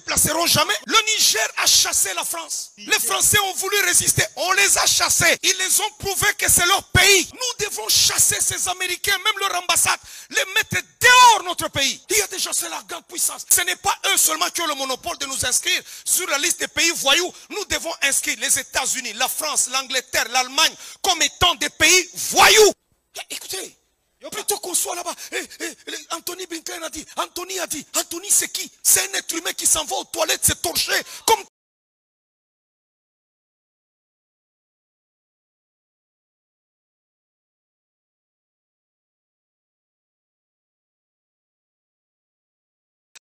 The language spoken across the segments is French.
déplaceront jamais. Le Niger a chassé la France. Les Français ont voulu résister. On les a chassés. Ils les ont prouvé que c'est leur pays. Nous devons chasser ces Américains, même leur ambassade, les mettre dehors notre pays. Il y a déjà c'est la grande puissance. Ce n'est pas eux seulement qui ont le monopole de nous inscrire sur la liste des pays voyous. Nous devons inscrire les États-Unis, la France, l'Angleterre, l'Allemagne comme étant des pays voyous. Écoutez, plutôt qu'on soit là-bas, Anthony Blinken a dit, Anthony c'est qui? C'est un être humain qui s'en va aux toilettes, c'est torché, comme...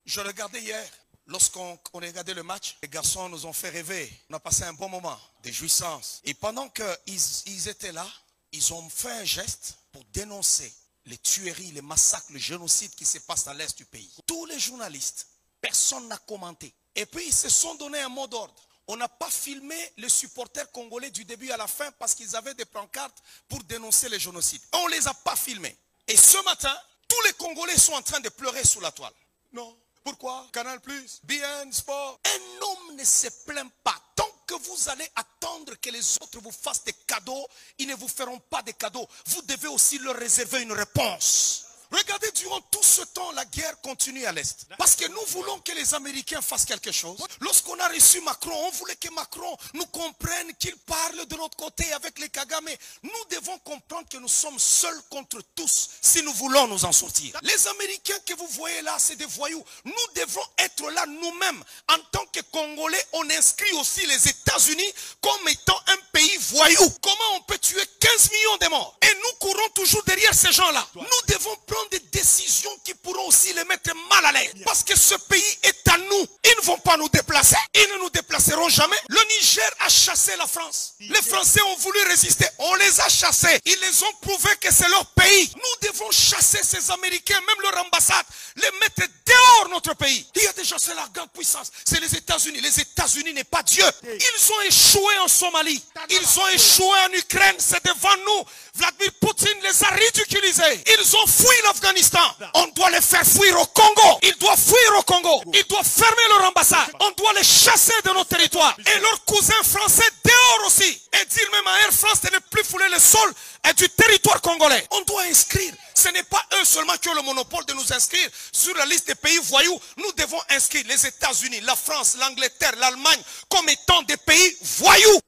Je regardais hier, lorsqu'on regardait le match, les garçons nous ont fait rêver. On a passé un bon moment de jouissance. Et pendant qu'ils étaient là, ils ont fait un geste pour dénoncer les tueries, les massacres, le génocide qui se passe dans l'est du pays. Tous les journalistes, personne n'a commenté. Et puis ils se sont donné un mot d'ordre. On n'a pas filmé les supporters congolais du début à la fin parce qu'ils avaient des pancartes pour dénoncer le génocide. On ne les a pas filmés. Et ce matin, tous les Congolais sont en train de pleurer sous la toile. Non. Pourquoi? Canal+, BN Sport. Un homme ne se plaint pas. Tant que vous allez attendre que les autres vous fassent des cadeaux, ils ne vous feront pas des cadeaux. Vous devez aussi leur réserver une réponse. Regardez, durant tout ce temps, la guerre continue à l'Est. Parce que nous voulons que les Américains fassent quelque chose. Lorsqu'on a reçu Macron, on voulait que Macron nous comprenne, qu'il parle de l'autre côté avec les Kagame. Nous devons comprendre que nous sommes seuls contre tous si nous voulons nous en sortir. Les Américains que vous voyez là, c'est des voyous. Nous devons être là nous-mêmes. En tant que Congolais, on inscrit aussi les États-Unis comme étant un pays voyou. Comment on peut tuer 15 millions de morts? Et nous courons toujours derrière ces gens-là. Nous devons prendre des décisions qui pourront aussi les mettre mal à l'aise. Parce que ce pays est à nous. Ils ne vont pas nous déplacer. Ils ne nous déplaceront jamais. Le Niger a chassé la France. Les Français ont voulu résister. On les a chassés. Ils les ont prouvé que c'est leur pays. Nous devons chasser ces Américains, même leur ambassade, les mettre dehors notre pays. Il y a déjà c'est la grande puissance. C'est les États-Unis. Les États-Unis n'est pas Dieu. Ils ont échoué en Somalie. Ils ont échoué en Ukraine. C'est devant nous. Vladimir Poutine les a ridiculisés. Ils ont fui l'Afghanistan. On doit les faire fuir au Congo. Ils doivent fuir au Congo. Ils doivent fermer leur ambassade. On doit les chasser de nos territoires. Et leurs cousins français dehors aussi. Et dire même à Air France de ne plus fouler le sol et du territoire congolais. On doit inscrire. Ce n'est pas eux seulement qui ont le monopole de nous inscrire sur la liste des pays voyous. Nous devons inscrire les États-Unis, la France, l'Angleterre, l'Allemagne comme étant des pays voyous.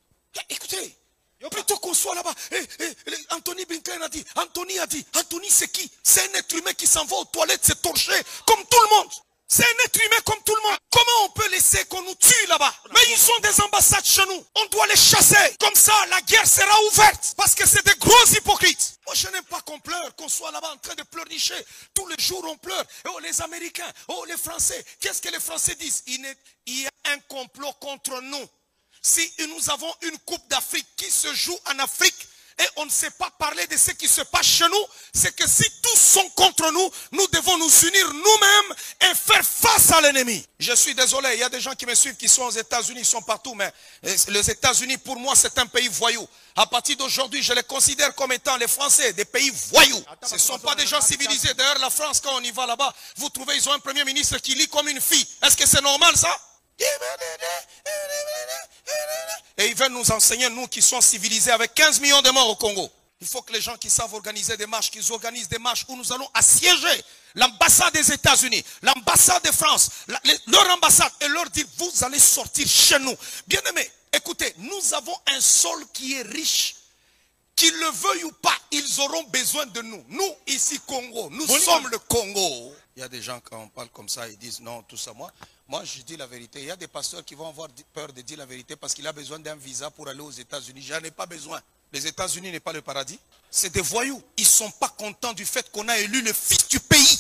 Écoutez. Plutôt qu'on soit là-bas, Anthony Blinken a dit, Anthony c'est qui? C'est un être humain qui s'en va aux toilettes, c'est torché, comme tout le monde. C'est un être humain comme tout le monde. Comment on peut laisser qu'on nous tue là-bas? Mais ils ont des ambassades chez nous. On doit les chasser. Comme ça, la guerre sera ouverte. Parce que c'est des gros hypocrites. Moi, je n'aime pas qu'on pleure, qu'on soit là-bas en train de pleurnicher. Tous les jours, on pleure. Oh, les Américains, oh, les Français. Qu'est-ce que les Français disent? Il y a un complot contre nous. Si nous avons une coupe d'Afrique qui se joue en Afrique et on ne sait pas parler de ce qui se passe chez nous, c'est que si tous sont contre nous, nous devons nous unir nous-mêmes et faire face à l'ennemi. Je suis désolé, il y a des gens qui me suivent qui sont aux États-Unis, ils sont partout, mais les États-Unis pour moi c'est un pays voyou. À partir d'aujourd'hui, je les considère comme étant les Français, des pays voyous. Ce ne sont pas des gens civilisés. D'ailleurs, la France, quand on y va là-bas, vous trouvez, ils ont un premier ministre qui lit comme une fille. Est-ce que c'est normal ça? Et ils veulent nous enseigner, nous qui sommes civilisés avec 15 millions de morts au Congo. Il faut que les gens qui savent organiser des marches, qu'ils organisent des marches où nous allons assiéger l'ambassade des États-Unis, l'ambassade de France, leur ambassade, et leur dire, vous allez sortir chez nous. Bien aimés, écoutez, nous avons un sol qui est riche. Qu'ils le veuillent ou pas, ils auront besoin de nous. Nous, ici, Congo, nous sommes le Congo. Il y a des gens, quand on parle comme ça, ils disent non, tout ça. Moi, je dis la vérité. Il y a des pasteurs qui vont avoir peur de dire la vérité parce qu'il a besoin d'un visa pour aller aux États-Unis. J'en ai pas besoin. Les États-Unis n'est pas le paradis. C'est des voyous. Ils ne sont pas contents du fait qu'on a élu le fils du pays.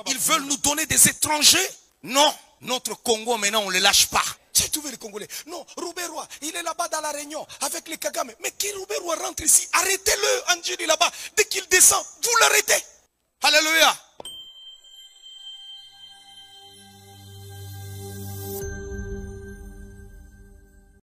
Ils veulent nous donner des étrangers. Non, notre Congo, maintenant, on ne le lâche pas. J'ai trouvé les Congolais. Non, Rouberois, il est là-bas dans la Réunion avec les Kagame. Mais qui Rouberois rentre ici? Arrêtez-le, Anjili là-bas. Dès qu'il descend, vous l'arrêtez. Alléluia.